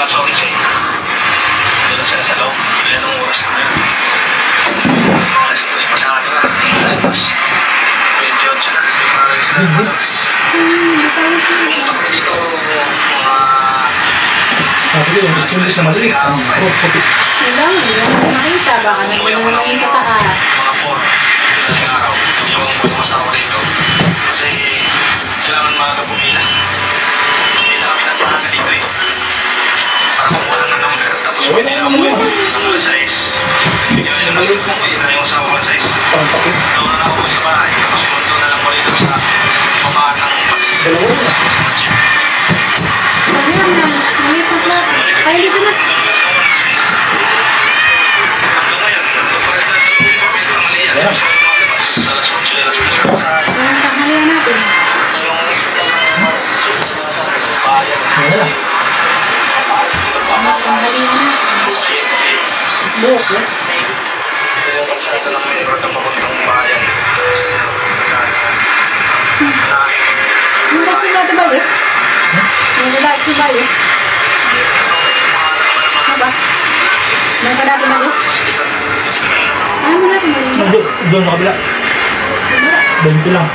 alas 11. Doon sila sa loob. Ilan ang oras na ngayon? Alas 2 pasado na. Alas 2. 28 sila. Parang sila ng malas. Hindi ko mga... Sabi ko yung gusto nyo sa maliit. Wala, hindi mo makita. Baka naman sa taas. Mga 4. Daling araw. Yung bukas ako dito. Kasi kailangan maaga pumila. Pumila kami ng maaga dito eh. Para kumuha ng number. Tapos pumila mo yun. Ang alas 6. Bigyan yung maliit mo. Yun na yung sa alas 6. Nauna na ako sa bahay. Kasi mundo na lang mo rito sa pamaan ng bus. Ay, dito na. Tanghalian natin. Tanghalian na. Buhok, yes? Ito yung kalsada ng may road ng papuntang bayan. Ano kasi natin ba yun? Ano ba si ba yun? Ano ba? Ano ba natin ba yun? Ano ba natin ba yun? Doon sa kabila. 20 lang.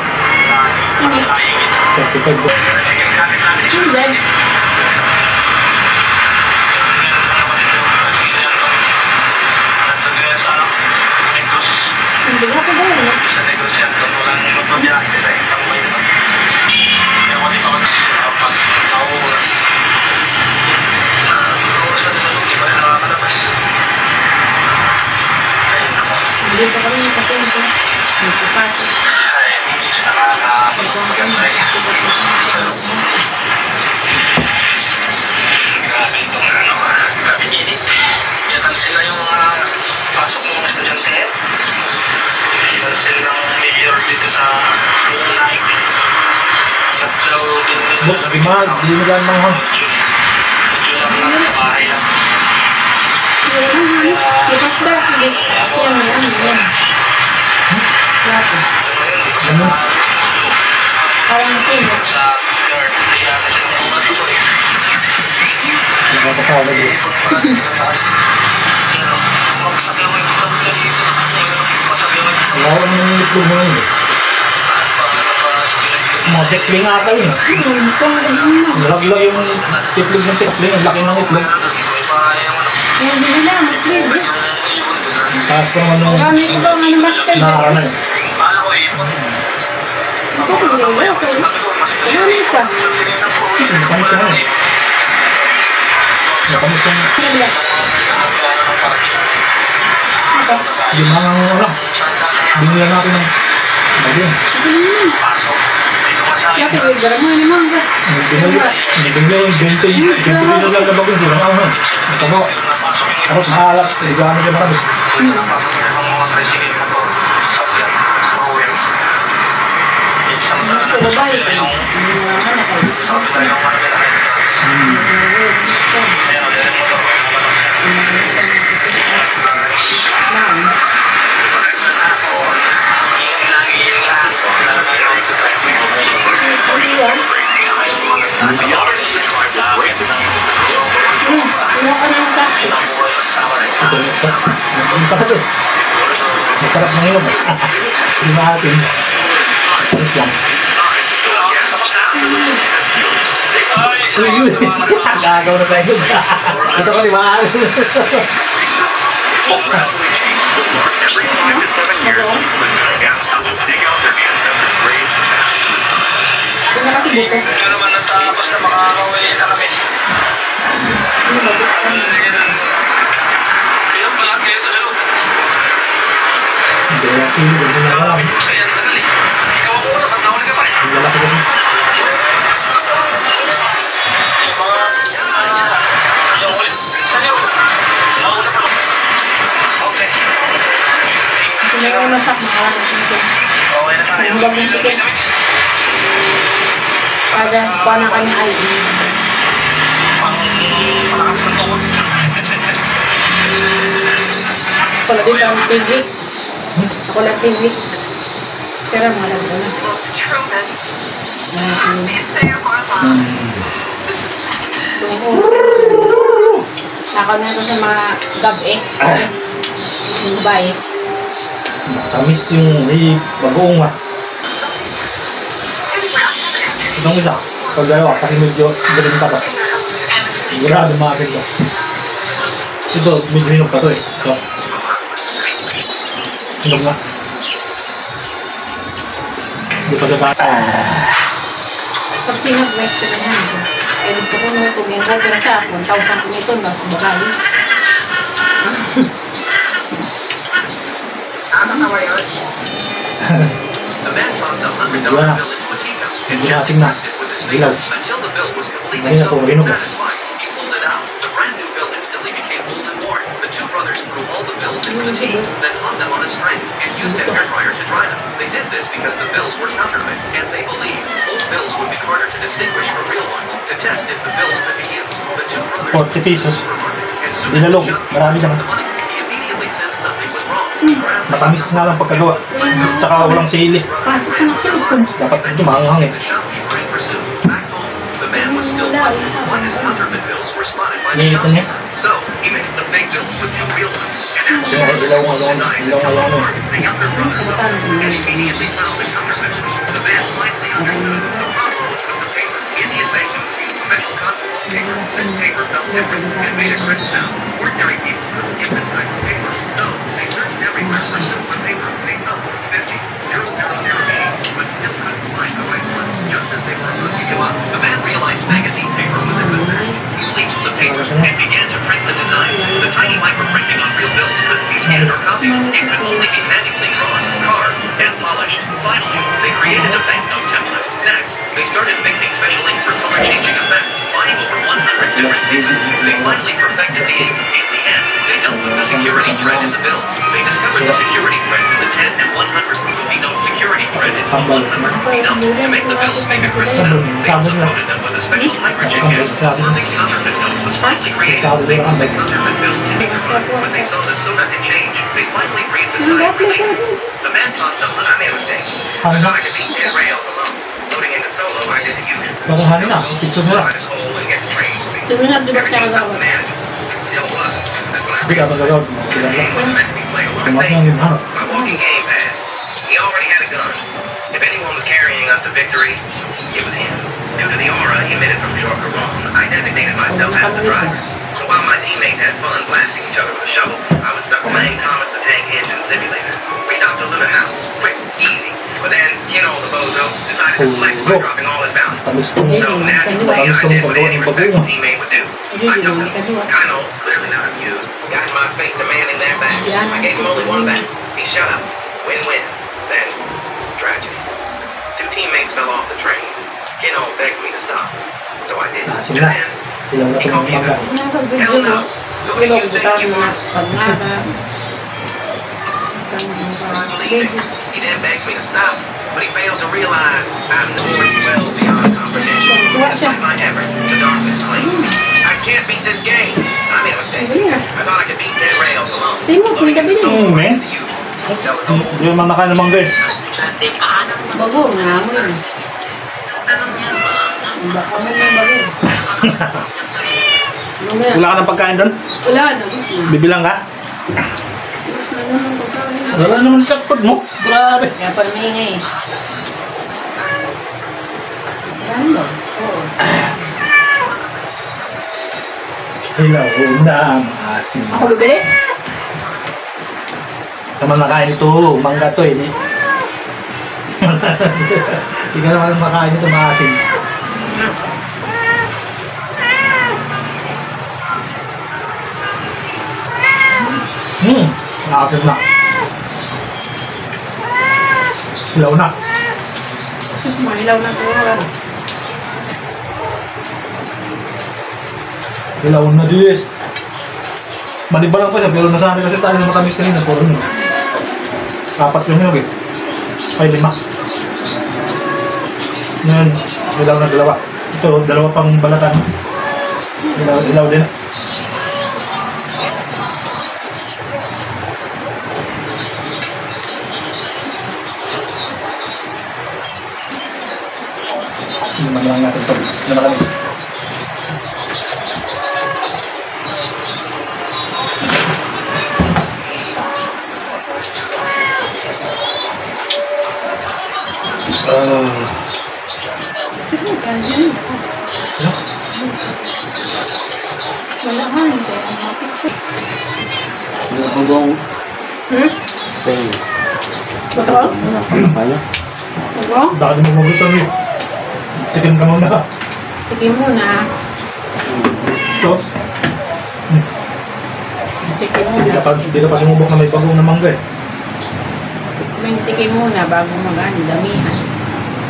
Ini. 35 doon. Ano ba? Hindi ba ako ba yun? Sa negosyante, walang magbabiyahe nila eh. Tambay naman. Kaya ko di pa mag-nauuras. Nauuras na sa loob, di pa rin nakakalabas. Ayun ako. Hindi pa kami kasi ito. Nagpapasok. Ay, hindi siya nakakapagpagantay sa loob. Grabe itong ano, grabe init. Yatan sila yung mga pasok ng mga estudyante. Sila ng mayor dito sa Naik. Tatlaw din nila. Di ba? Di mo lang mga Medyo lang sa bahay lang. Bukas ba? Yan, yan. Lapo. ano? Parang ito. Sa third day yata sila pumunta dito eh. Nakakasama dito. Sa taas. Magsak lang yung pagkakas dito. Masak lang yung Wala ko nang itlog mo yun. Mga tekling ata yun. Nalaglag yung titlog ng tekling. Ang laki ng itlog. Yan, hindi lang. Mas libre. Taas ko naman nung Marami ko ba ng master? nakaranan. Kala ko ipon. Ako ko yun. Marami ka. Nakamis ka na eh. Nakamis ka na. Yung mga ano, binila natin ng bagyan. Kaya tigil, garang mo naman ba? Binila yung 20 na lang na bagyan. Surang ako. Matabo. Tapos mahalap. Ligahan siya marami. Babae. Masarap na yun. Lima natin. Ayos lang. Uy, gagaw na tayo. Ito ko limahal. Every 5 to 7 years, people in Madagascar will dig out their ancestors' graves. Kung kasi buto. Kaya naman natapos na makakawin na kami. Ilang pala kayo ito sa loob? Hindi na pili. Hindi na alam. Kaya sandali. Ikaw ako na, tatawag ka pa rin. Ang lalaki ko. Yung ulit. Sa'yo. Nauna pa. Okay. Kung may umasak, makarami siya. Okay na tayo. Ang bagong ticket. Para sa na kanya ay Palakas na tuhod. pala dito ang 10 weeks. Ako lang 10 weeks. Pero mga lang na. Tungo. Nakaw na ito sa mga gabi. Yung babae. Matamis yung bagoong ah. Itong isa, pag dalawa, kasi medyo galing pa to. Grabe maasin to. Ito, medyo hinog pa to eh. Ito. Hinog na. Hindi pa siya bata. Pag sinag-west na yan. Pwede ko kung kung yung pero sa 1,000 kung ito na sa babae. Nakakatawa yun. The man tossed $100 bill into a tea house and Hindi just nasing na. pressed it with his Hilaw. finger until the bill was completely Ngayon na po, soaked and hinog. satisfied. He pulled it out. The brand new bill instantly became old and worn. The two brothers threw all the bills into the tea, then hung them on a string and used a hair dryer to dry them. They did this because the bills were counterfeit, and they believed old bills would be harder to distinguish from real ones. To test if the bills could be used, the two brothers 40 pesos. As soon as Dinalog. the shop Marami the lang. money, he immediately sensed something was wrong. He grabbed the Matamis nga lang pagkagawa. Tsaka walang sili. Pasok sa naksilipon. Dapat ito mahanghang eh. the shopkeeper in pursuit. Back home, the man was still puzzled why his counterfeit bills were spotted by the Nilipon niya. shopkeeper. So, he mixed the fake bills with two real ones. And as Kasi nga, ilaw nga lang. Ilaw nga lang. the younger brother looked and immediately found the counterfeit ones. The man finally understood the problem was with the paper. Indian banknotes used special cotton paper. This paper felt different and made a crisp sound. Ordinary people couldn't get this type of paper. So, they searched everywhere for similar paper. They found 50,000 meanings, but still couldn't find the right one. Just as they were looking him up, the man realized magazine paper was a good match. He leached the paper and began to print the designs. The tiny microprinting on real bills couldn't be scanned or copied. It could only be manually drawn, carved, and polished. Finally, they created a banknote template. Next, they started mixing special ink for color-changing effects, buying over 100 different pigments. They finally perfected the ink. In the end, they dealt with the security thread in the bills. They discovered the security threads in the 10 and 100 movie note security thread in the 100 movie note. To make the bills make a crisp sound, they also coated them with a special hydrogen gas. The perfect counterfeit note was finally created. They put the counterfeit bills in the front. When they saw the soda and change, they finally agreed to sign for the The man tossed up. I made a mistake. I thought I could beat 10 rails alone. Loading into solo, I did the usual. Parang hangin na. Picture mo lang. Ride a coal and get the train speed. Sumunod, di ba siya Everything about kagawa? the manager. Until it wasn't. That's when I Hindi ka realized magagawa. the game wasn't meant to be played over Tumak safe. lang yung hanap. My walking game pass. He already had a gun. If anyone was carrying us to victory, it was him. Due to the aura emitted from Short Garron, I designated myself as the driver. So while my teammates had fun blasting each other with a shovel, I was stuck playing Thomas the Tank Engine Simulator. We stopped to loot a house. Quick, easy. But then, Kino the bozo decided to flex by dropping all his value. Tamis to. So naturally, I did what any respectful teammate would do. I took him. Kino, clearly not amused, got in my face demanding that back. I gave him only one back. He shut up. Win-win. Then, tragedy. Two teammates fell off the train. Kino begged me to stop. So I did. Sige na. And Ilaw na he ito called ng me a mangga. good Nakapag-video Hell mo. no. Who do Ilog, you think butaw you mo na. are? Pagnaga. I believe him. He then begs me to stop, but he fails to realize I'm no more swell beyond comprehension. Despite my effort, the darkness claimed me. I can't beat this game. I made a mistake. I thought I could beat 10 rails alone. Sino, Loading pinagabili. into solo, Men. the usual. Sell it all. Hindi naman nakain ng mangga eh. Bago, nga mo yun. Baka mo na bago. Mamaya. Wala ka ng pagkain doon? Wala na, gusto na. Bibilang ka? Gusto na naman pagkain. Wala naman kapag mo. Grabe. Kaya pa namingi. Ano? Oo. Hilaw na ang asin. Ako bibili? Naman nakain ito. Mangga to eh. Hindi ka naman makain ito maasin. Nakakit na. Hilaw na. Mahilaw na ito. Hilaw na Diyos. Maniba lang pa siya, pero nasanay kasi tayo ng matamis kanina. Puro nyo. 4 yung hinog eh. Ay, 5. Ngayon, hilaw na 2. Ito, 2 pang balatan. Hilaw din. Naman lang natin ito. Naman kami. Ano? Wala ka, hindi ko makapicture. Hanggang Hmm? Spain. Totoo? Kaya? Totoo? Baka di mo magutom eh. Sikin ka muna. Sige muna. So, Sige hindi muna. ka pa sumubok na may bagong na mangga eh. Mintikin muna bago mag-ano, damihan.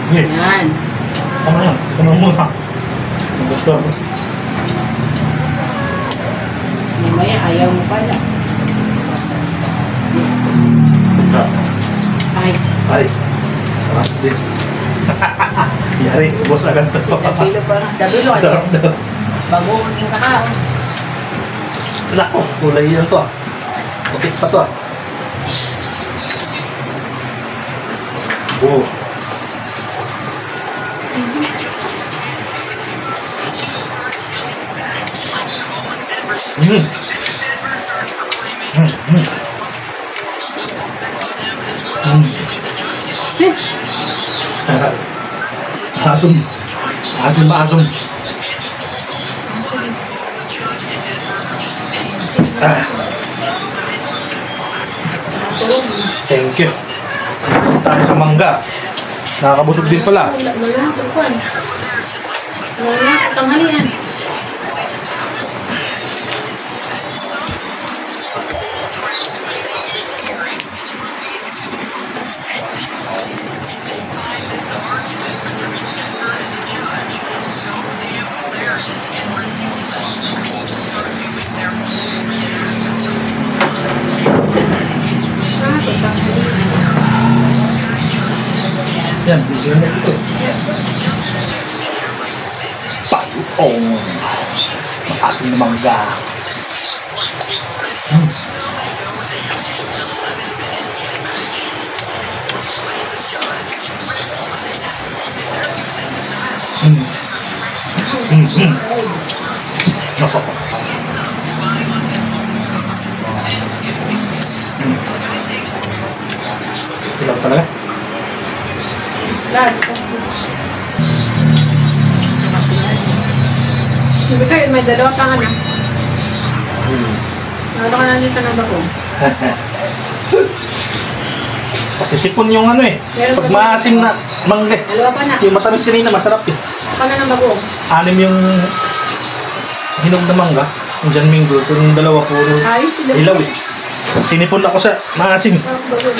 Hindi. Yan. Tama yan. Tama muna. Gusto ako. Mamaya ayaw mo pala. Ah. Ay, Ay. Sarap din. Yari, ubos agad to. dabilo pa lang. Dabilo Sarap ay. daw. Bago maging kakao. Nako, kulay yan to ah. Putik pa to ah. Oh. Mm. Mm. Mm. Mm. Eh, Asum. Asim asum. Ah, tulog. thank you. Tayo sa mangga. Nakakabusog din pala. Wala, tulkuan. Wala, tanghalian. Yan, bigyan mo ito. Pag-ong. Maasim na mangga. Mm. Mm. Mm. Mm. Nako. Mm. Silaw talaga. Lahat. Hindi kayo, may dalawa pa nga na. Ano ka na dito ng bagong? Kasi sipon yung ano eh. Pag maasim na mangga. Dalawa pa na. Yung matamis kanina masarap eh. Saka na ng bagong. Anim yung hinog na mangga. Yung John Mingo. Itong dalawa puro Ayos sila. ilaw eh. Sinipon ako sa maasim eh. Bagong.